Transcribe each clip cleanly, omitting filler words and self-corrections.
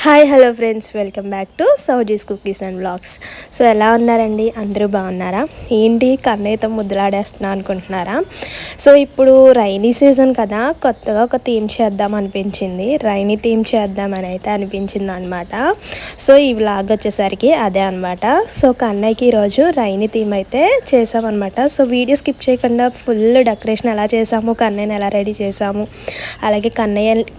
Hi hello friends, welcome back to Souji's cookies and vlogs. So ఎలా ఉన్నారండి? అందరూ బాగున్నారా? ఏంటి కన్నయ్యతో ముద్దులాడేస్తున్నా అనుకుంటున్నారా? సో ఇప్పుడు రైనీ సీజన్ కదా, కొత్తగా ఒక థీమ్ చేద్దాం అనిపించింది. రైనీ థీమ్ చేద్దామని అయితే అనిపించింది అనమాట. సో ఈ వ్లాగ్ వచ్చేసరికి అదే అనమాట. సో కన్నయ్యకి ఈరోజు రైనీ థీమ్ అయితే చేసామన్నమాట. సో వీడియో స్కిప్ చేయకుండా ఫుల్ డెకరేషన్ ఎలా చేసాము, కన్నయ్యని ఎలా రెడీ చేసాము, అలాగే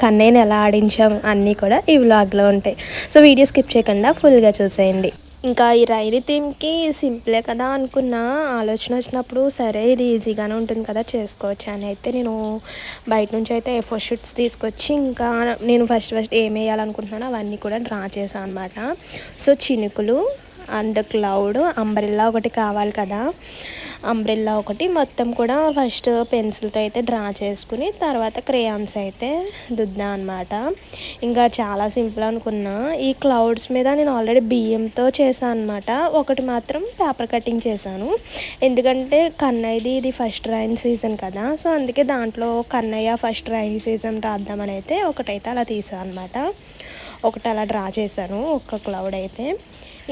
కన్నయ్యని ఎలా ఆడించాము అన్నీ కూడా ఈ వ్లాగ్లో ఉంటాయి. సో వీడియో స్కిప్ చేయకుండా ఫుల్గా చూసేయండి. ఇంకా ఈ రైనీ థీమ్కి సింపులే కదా అనుకున్న ఆలోచన వచ్చినప్పుడు, సరే ఇది ఈజీగానే ఉంటుంది కదా చేసుకోవచ్చు అని అయితే నేను బయట నుంచి అయితే A4 షీట్స్ తీసుకొచ్చి ఇంకా నేను ఫస్ట్ ఏం వేయాలనుకుంటున్నానో అవన్నీ కూడా డ్రా చేశాను అనమాట. సో చినుకులు అండ్ క్లౌడ్, అంబ్రెల్లా ఒకటి కావాలి కదా, అంబ్రెల్లా ఒకటి మొత్తం కూడా ఫస్ట్ పెన్సిల్తో అయితే డ్రా చేసుకుని తర్వాత క్రేయాన్స్ అయితే దుద్దా అనమాట. ఇంకా చాలా సింపుల్ అనుకున్నా. ఈ క్లౌడ్స్ మీద నేను ఆల్రెడీ బియ్యంతో చేశాను అనమాట. ఒకటి మాత్రం పేపర్ కటింగ్ చేశాను, ఎందుకంటే కన్నయ్యది ఇది ఫస్ట్ రైన్ సీజన్ కదా. సో అందుకే దాంట్లో కన్నయ్య ఫస్ట్ రైన్ సీజన్ రాద్దామని అయితే ఒకటైతే అలా తీసాను అనమాట. ఒకటి అలా డ్రా చేశాను, ఒక్క క్లౌడ్ అయితే.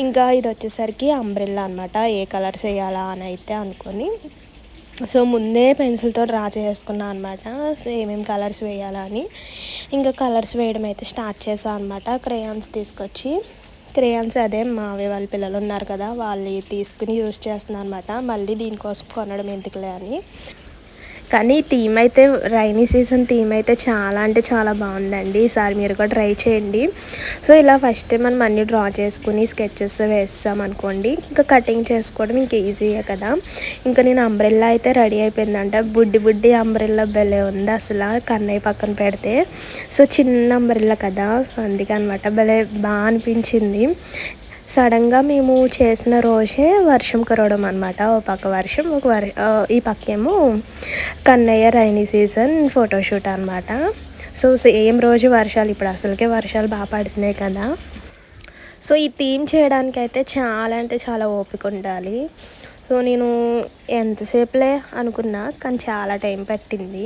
ఇంకా ఇది వచ్చేసరికి అంబ్రెల్లా అనమాట. ఏ కలర్స్ వేయాలా అని అయితే అనుకొని సో ముందే పెన్సిల్తో డ్రా చేసుకున్నాను అనమాట, ఏమేమి కలర్స్ వేయాలా అని. ఇంకా కలర్స్ వేయడం అయితే స్టార్ట్ చేశాను అనమాట. క్రేయాన్స్ తీసుకొచ్చి, క్రేయాన్స్ అదే మావే వాళ్ళ పిల్లలు ఉన్నారు కదా, వాళ్ళు తీసుకుని యూజ్ చేస్తున్నాను అనమాట. మళ్ళీ దీనికోసం కొనడం ఎందుకులే అని. కానీ థీమ్ అయితే రైనీ సీజన్ థీమ్ అయితే చాలా అంటే చాలా బాగుందండి. ఈసారి మీరు కూడా ట్రై చేయండి. సో ఇలా ఫస్ట్ మనం అన్నీ డ్రా చేసుకుని స్కెచెస్ వేస్తాం అనుకోండి, ఇంకా కటింగ్ చేసుకోవడం ఇంకా ఈజీయే కదా. ఇంకా నేను అంబ్రెల్లా అయితే రెడీ అయిపోయిందంట. బుడ్డి అంబ్రెల్లా భలే ఉంది అసలు, కన్నయ్య పక్కన పెడితే. సో చిన్న అంబ్రెల్లా కదా, సో అందుకే అనమాట భలే బాగా అనిపించింది. సడన్గా మేము చేసిన రోజే వర్షం కురవడం అనమాట. ఓ పక్క వర్షం, ఈ పక్కేమో కన్నయ్య రైనీ సీజన్ ఫోటోషూట్ అనమాట. సో సేమ్ రోజు వర్షాలు, ఇప్పుడు అసలుకే వర్షాలు బాగా పడుతున్నాయి కదా. సో ఈ థీమ్ చేయడానికి అయితే చాలా అంటే చాలా ఓపిక ఉండాలి. సో నేను ఎంతసేపులే అనుకున్నా, కానీ చాలా టైం పట్టింది.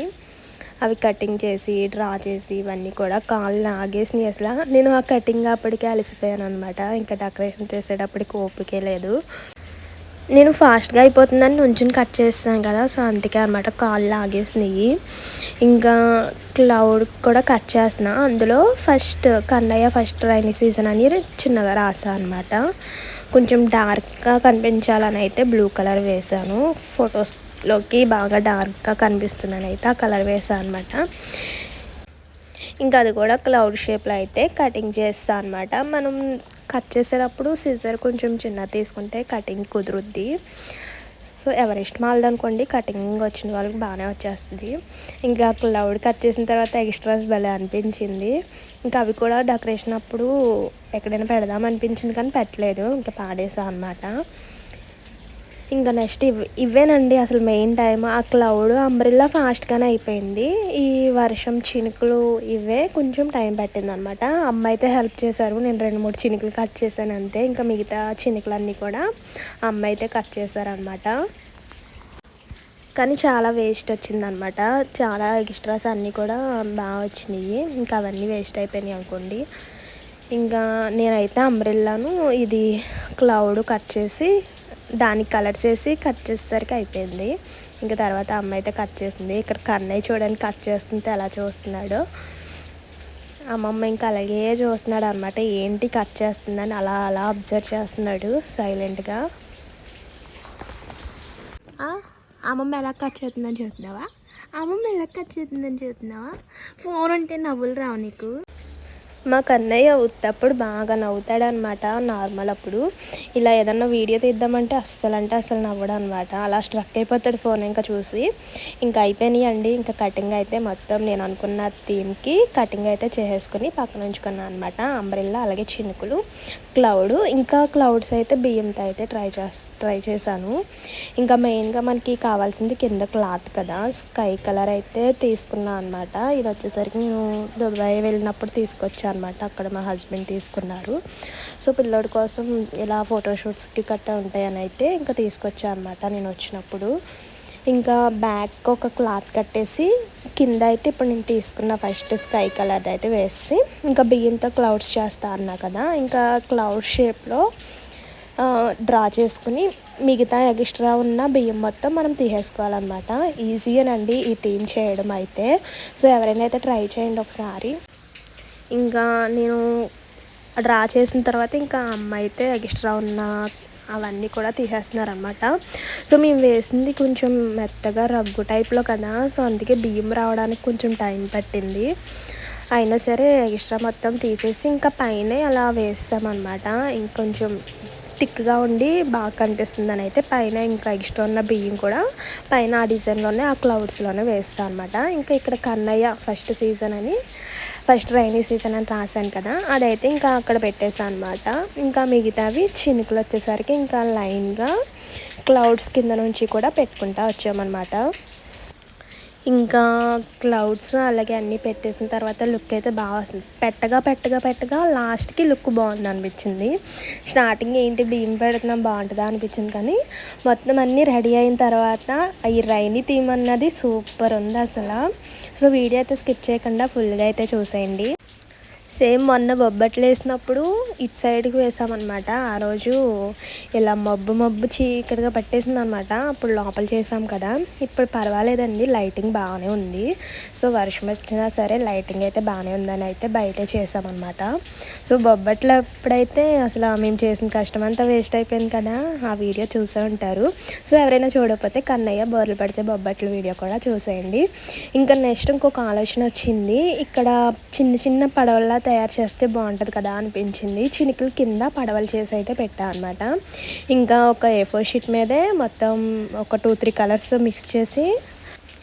అవి కటింగ్ చేసి డ్రా చేసి ఇవన్నీ కూడా కాళ్ళు లాగేసినాయి అసలు. నేను ఆ కటింగ్ అప్పటికే అలసిపోయాను అనమాట. ఇంకా డెకరేషన్ చేసేటప్పటికి ఓపికే లేదు. నేను ఫాస్ట్గా అయిపోతుందని నుంచుని కట్ చేస్తాను కదా, సో అందుకే అనమాట కాళ్ళు లాగేసినాయి. ఇంకా క్లౌడ్ కూడా కట్ చేస్తున్నా. అందులో first Kannayya first rainy season అని చిన్నగా రాసా అనమాట. కొంచెం డార్క్గా కనిపించాలని అయితే బ్లూ కలర్ వేసాను. ఫొటోస్లోకి బాగా డార్క్గా కనిపిస్తుందని అయితే ఆ కలర్ వేసాను అనమాట. ఇంకా అది కూడా క్లౌడ్ షేప్లో అయితే కటింగ్ చేస్తాను అనమాట. మనం కట్ చేసేటప్పుడు సిజర్ కొంచెం చిన్న తీసుకుంటే కటింగ్ కుదురుద్ది. సో ఎవరి ఇష్టం వాళ్ళదనుకోండి, కటింగ్ వచ్చిన వాళ్ళకి బాగానే వచ్చేస్తుంది. ఇంకా క్లౌడ్ కట్ చేసిన తర్వాత ఎక్స్ట్రాస్ భలే అనిపించింది. ఇంకా అవి కూడా డెకరేషన్ అప్పుడు ఎక్కడైనా పెడదాం అనిపించింది కానీ పెట్టలేదు, ఇంకా పాడేసాను అనమాట. ఇంకా నెక్స్ట్ ఇవేనండి అసలు మెయిన్ టైం. ఆ క్లౌడ్ అంబ్రెల్లా ఫాస్ట్గానే అయిపోయింది. ఈ వర్షం చినుకులు ఇవే కొంచెం టైం పట్టింది అనమాట. అమ్మ అయితే హెల్ప్ చేశారు, నేను 2-3 చినుకులు కట్ చేశాను అంతే. ఇంకా మిగతా చినుకులన్నీ కూడా అమ్మ అయితే కట్ చేశారనమాట. కానీ చాలా వేస్ట్ వచ్చిందనమాట. చాలా ఎక్స్ట్రాస్ అన్నీ కూడా బాగా వచ్చినాయి, ఇంకా అవన్నీ వేస్ట్ అయిపోయినాయి అనుకోండి. ఇంకా నేనైతే అంబ్రెల్లాను ఇది క్లౌడ్ కట్ చేసి దానికి కలర్స్ వేసి కట్ చేసేసరికి అయిపోయింది. ఇంకా తర్వాత అమ్మ అయితే కట్ చేసింది. ఇక్కడ కన్నయ్య చూడడానికి కట్ చేస్తుంటే ఎలా చూస్తున్నాడో, అమ్మమ్మ ఇంకా అలాగే చూస్తున్నాడు అనమాట. ఏంటి కట్ చేస్తుందని అలా అలా అబ్జర్వ్ చేస్తున్నాడు సైలెంట్గా. అమ్మమ్మ ఎలా కట్ చేస్తుందని చూస్తున్నావా? అమ్మమ్మ ఎలా కట్ చేస్తుందని చూస్తున్నావా? ఫోన్ ఉంటే నవ్వులు రావు నీకు? మా కన్నయ్య ఉత్తప్పుడు బాగా నవ్వుతాడనమాట. నార్మల్ అప్పుడు ఇలా ఏదన్నా వీడియో తీద్దామంటే అస్సలు నవ్వడం అనమాట. అలా స్ట్రక్ అయిపోతాడు ఫోన్ ఇంకా చూసి. ఇంకా అయిపోయినాయండి. ఇంకా కటింగ్ అయితే మొత్తం నేను అనుకున్న థీమ్కి కటింగ్ అయితే చేసేసుకుని పక్కన ఉంచుకున్నాను అనమాట. అంబ్రెల్లా అలాగే చినుకులు, క్లౌడ్. ఇంకా క్లౌడ్స్ అయితే బియ్యంతో అయితే ట్రై చేశాను. ఇంకా మెయిన్గా మనకి కావాల్సింది కింద క్లాత్ కదా, స్కై కలర్ అయితే తీసుకున్నాను అనమాట. ఇది వచ్చేసరికి నేను దుబాయ్ వెళ్ళినప్పుడు తీసుకొచ్చాను అనమాట. అక్కడ మా హస్బెండ్ తీసుకున్నారు. సో పిల్లోడి కోసం ఇలా ఫోటోషూట్స్కి కట్ట ఉంటాయని అయితే ఇంకా తీసుకొచ్చాను అనమాట నేను వచ్చినప్పుడు. ఇంకా బ్యాక్ ఒక క్లాత్ కట్టేసి కింద అయితే ఇప్పుడు నేను తీసుకున్న ఫస్ట్ స్కై కలర్ అయితే వేసి ఇంకా బియ్యంతో క్లౌడ్స్ చేస్తా అన్నా కదా, ఇంకా క్లౌడ్ షేప్లో డ్రా చేసుకుని మిగతా ఎక్స్ట్రా ఉన్న బియ్యం మొత్తం మనం తీసేసుకోవాలన్నమాట. ఈజీగానండి ఈ థీమ్ చేయడం అయితే. సో ఎవరైనా అయితే ట్రై చేయండి ఒకసారి. ఇంకా నేను డ్రా చేసిన తర్వాత ఇంకా అమ్మ అయితే ఎక్స్ట్రా ఉన్న అవన్నీ కూడా తీసేస్తున్నారనమాట. సో మేము వేసింది కొంచెం మెత్తగా రగ్గు టైప్లో కదా, సో అందుకే బియ్యం రావడానికి కొంచెం టైం పట్టింది. అయినా సరే ఎక్స్ట్రా మొత్తం తీసేసి ఇంకా పైన అలా వేసామన్నమాట. ఇంకొంచెం థిక్గా ఉండి బాగా కనిపిస్తుంది అని అయితే పైన ఇంకా ఎక్స్ట్రా ఉన్న బియ్యం కూడా పైన ఆ డిజైన్లోనే ఆ క్లౌడ్స్లోనే వేస్తాను అనమాట. ఇంకా ఇక్కడ కన్నయ్య ఫస్ట్ రైనీ సీజన్ అని రాశాను కదా, అదైతే ఇంకా అక్కడ పెట్టేసాను అనమాట. ఇంకా మిగతావి చినుకులు వచ్చేసరికి ఇంకా లైన్గా క్లౌడ్స్ కింద నుంచి కూడా పెట్టుకుంటా వచ్చామన్నమాట. ఇంకా క్లౌడ్స్ అలాగే అన్నీ పెట్టేసిన తర్వాత లుక్ అయితే బాగా వస్తుంది. పెట్టగా లాస్ట్కి లుక్ బాగుంది అనిపించింది. స్టార్టింగ్ ఏంటి బియ్యం పెడుతున్నాం బాగుంటుందా అనిపించింది, కానీ మొత్తం అన్నీ రెడీ అయిన తర్వాత ఈ రైనీ థీమ్ అన్నది సూపర్ ఉంది అసలు. సో వీడియో అయితే స్కిప్ చేయకుండా ఫుల్గా అయితే చూసేయండి. సేమ్ మొన్న బొబ్బట్లు వేసినప్పుడు ఇటు సైడ్కి వేసామన్నమాట. ఆ రోజు ఇలా మబ్బు చీకటిగా పట్టేసింది అనమాట. అప్పుడు లోపల చేసాం కదా. ఇప్పుడు పర్వాలేదండి, లైటింగ్ బాగానే ఉంది. సో వర్షం వచ్చినా సరే లైటింగ్ అయితే బాగానే ఉందని అయితే బయటే చేసామన్నమాట. సో బొబ్బట్లు ఎప్పుడైతే అసలు మేము చేసిన కష్టం అంతా వేస్ట్ అయిపోయింది కదా, ఆ వీడియో చూసే ఉంటారు. సో ఎవరైనా చూడకపోతే కన్నయ్య బోర్లు పడితే బొబ్బట్లు వీడియో కూడా చూసేయండి. ఇంకా నెక్స్ట్ ఇంకొక ఆలోచన వచ్చింది. ఇక్కడ చిన్న పడవల తయారు చేస్తే బాగుంటుంది కదా అనిపించింది. చినుకులు కింద పడవలు చేసి అయితే పెట్టా అనమాట. ఇంకా ఒక A4 షీట్ మీదే మొత్తం ఒక 2-3 కలర్స్ మిక్స్ చేసి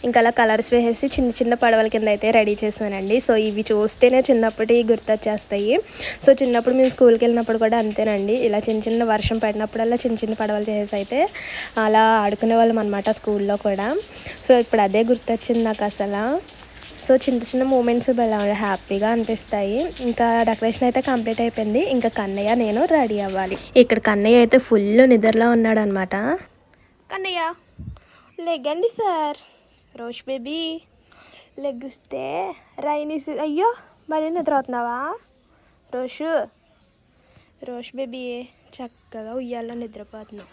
ఇంకా అలా కలర్స్ వేసేసి చిన్న పడవల కింద అయితే రెడీ చేశానండి. సో ఇవి చూస్తేనే చిన్నప్పటి గుర్తొచ్చేస్తాయి. సో చిన్నప్పుడు మేము స్కూల్కి వెళ్ళినప్పుడు కూడా అంతేనండి, ఇలా చిన్న వర్షం పడినప్పుడల్లా చిన్న పడవలు చేసి అయితే అలా ఆడుకునే వాళ్ళం అనమాట స్కూల్లో కూడా. సో ఇప్పుడు అదే గుర్తొచ్చింది నాకు అసలు. సో చిన్న మూమెంట్స్ భలే హ్యాపీగా అనిపిస్తాయి. ఇంకా డెకరేషన్ అయితే కంప్లీట్ అయిపోయింది. ఇంకా కన్నయ్య నేను రెడీ అవ్వాలి. ఇక్కడ కన్నయ్య అయితే ఫుల్ నిద్రలో ఉన్నాడు అనమాట. కన్నయ్య లెగ్గండి సార్. రోష్ బేబీ లెగ్గిస్తే రైనీ అయ్యో మళ్ళీ నిద్ర అవుతున్నావా రోష్ బేబీ? చక్కగా ఉయ్యాల్లో నిద్రపోతున్నావు.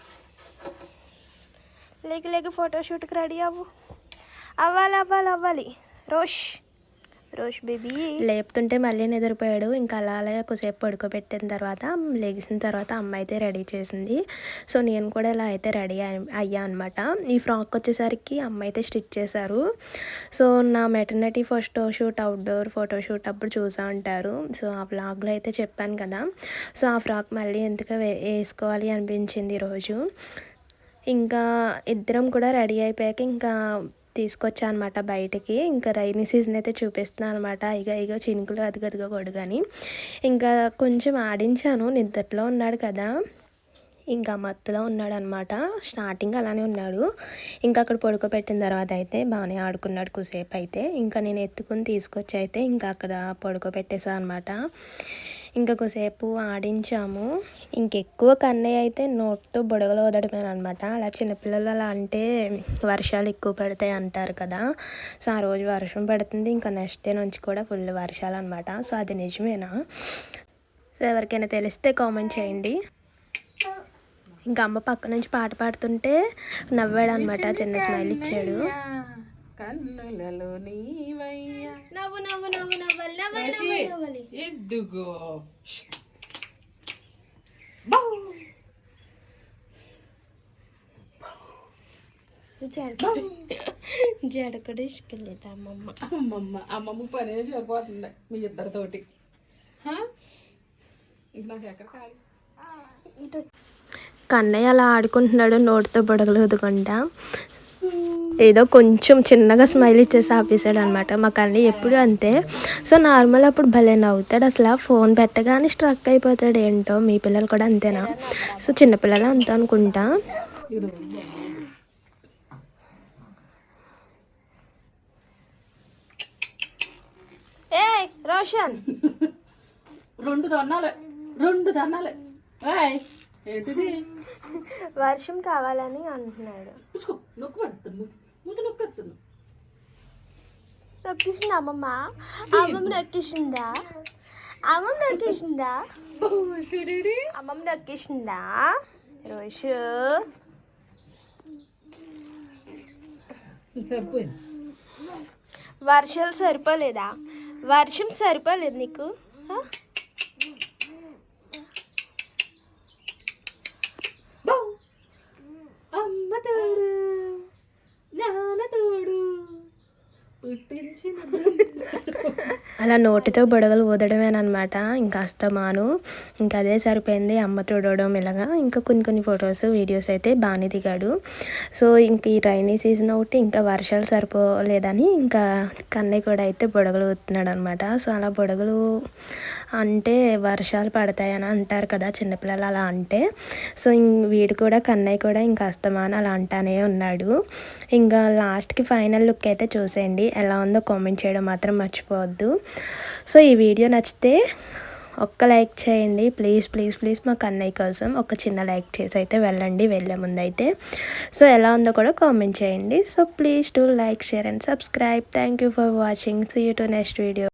లేక ఫోటోషూట్కి రెడీ అవ్వాలి. రోష్ బేబీ లేపుతుంటే మళ్ళీ నిద్రపోయాడు. ఇంకా అలా కొద్దిసేపు పడుకోబెట్టిన తర్వాత లెగిసిన తర్వాత అమ్మ అయితే రెడీ చేసింది. సో నేను కూడా ఇలా అయితే రెడీ అయ్యా అనమాట. ఈ ఫ్రాక్ వచ్చేసరికి అమ్మ అయితే స్టిచ్ చేశారు. సో నా మెటర్నిటీ అవుట్డోర్ ఫోటోషూట్ అప్పుడు చూసా ఉంటారు. సో ఆ వ్లాగ్లో అయితే చెప్పాను కదా. సో ఆ ఫ్రాక్ మళ్ళీ ఎందుకు వేసుకోవాలి అనిపించింది ఈరోజు. ఇంకా ఇద్దరం కూడా రెడీ అయిపోయాక ఇంకా తీసుకొచ్చా అనమాట బయటికి. ఇంకా రైనీ సీజన్ అయితే చూపిస్తున్నాను అనమాట. ఇగో చినుకులు అదిగదిగో కొడుగని ఇంకా కొంచెం ఆడించాను. నిద్రలో ఉన్నాడు కదా, ఇంకా మత్తులో ఉన్నాడు అనమాట. స్టార్టింగ్ అలానే ఉన్నాడు. ఇంకా అక్కడ పడుకోబెట్టిన తర్వాత అయితే బాగానే ఆడుకున్నాడు కొద్దిసేపు అయితే. ఇంకా నేను ఎత్తుకుని తీసుకొచ్చి అయితే ఇంకా అక్కడ పడుకోబెట్టేసా అనమాట. ఇంకా కొద్దిసేపు ఆడించాము. ఇంకెక్కువ కన్నయ్య అయితే నోట్తో బుడగలు వదడమే అనమాట. అలా చిన్నపిల్లలు అలా అంటే వర్షాలు ఎక్కువ పడతాయి అంటారు కదా. సో ఆ రోజు వర్షం పడుతుంది. ఇంకా నెక్స్ట్ డే నుంచి కూడా ఫుల్ వర్షాలు అనమాట. సో అది నిజమేనా? సో ఎవరికైనా తెలిస్తే కామెంట్ చేయండి. ఇంకా అమ్మ పక్క నుంచి పాట పాడుతుంటే నవ్వాడు అనమాట. చిన్న స్మైల్ ఇచ్చాడు. కన్నులలో నీవయ్యా నవ్వాలి ఎద్దుగో జడ కూడా ఇసుకెళ్ళేది అమ్మమ్మ పనే సరిపోతుంది మీ ఇద్దరితోటి. కన్నయ్య అలా ఆడుకుంటున్నాడు నోటితో బుడగలు వదుకుంటా. ఏదో కొంచెం చిన్నగా స్మైల్ ఇచ్చేసి ఆపేసాడు అనమాట. మా కన్నయ్య ఎప్పుడు అంతే. సో నార్మల్ అప్పుడు భలే నవ్వుతాడు అసలు. ఫోన్ పెట్టగానే స్ట్రక్ అయిపోతాడు. ఏంటో మీ పిల్లలు కూడా అంతేనా? సో చిన్నపిల్లలు అంతే అనుకుంటా. ఏ రోషన్ రెండు దన్నాలే ఏంటిది? వర్షం కావాలని అంటున్నాడు. నొక్కేసిందా అమ్మమ్మ? అమ్మమ్మ నొక్కేసిందా? అమ్మమ్మ నొక్కేసిందా? అమ్మమ్మ నొక్కేసిందా? రోజు వర్షాలు సరిపోలేదా? వర్షం సరిపోలేదు నీకు? అమ్మ తోడు నాన్న తోడు అలా నోటితో బుడగలు ఊదడమేనమాట. ఇంకా అస్తమాను ఇంకా అదే సరిపోయింది. అమ్మ చూడడం ఇలాగా ఇంకా కొన్ని ఫొటోస్ వీడియోస్ అయితే బాగానే దిగాడు. సో ఇంక ఈ రైనీ సీజన్ ఒకటి ఇంకా వర్షాలు సరిపోలేదని ఇంకా కన్నయ్య కూడా అయితే బుడగలు ఊతున్నాడు అనమాట. సో అలా బుడగలు అంటే వర్షాలు పడతాయని అంటారు కదా చిన్నపిల్లలు అలా అంటే. సో వీడు కూడా కన్నయ్య కూడా ఇంకా అస్తమాను అలా అంటానే ఉన్నాడు. ఇంకా లాస్ట్కి ఫైనల్ లుక్ అయితే చూసేయండి. ఎలా ఉందో కామెంట్ చేయడం మాత్రం మర్చిపోవద్దు. సో ఈ వీడియో నచ్చితే ఒక్క లైక్ చేయండి ప్లీజ్ మా కన్నయ్య కోసం ఒక చిన్న లైక్ చేసి అయితే వెళ్ళండి వెళ్ళే ముందు అయితే. సో ఎలా ఉందో కూడా కామెంట్ చేయండి. So please to like share and subscribe. Thank you for watching. See you to next video.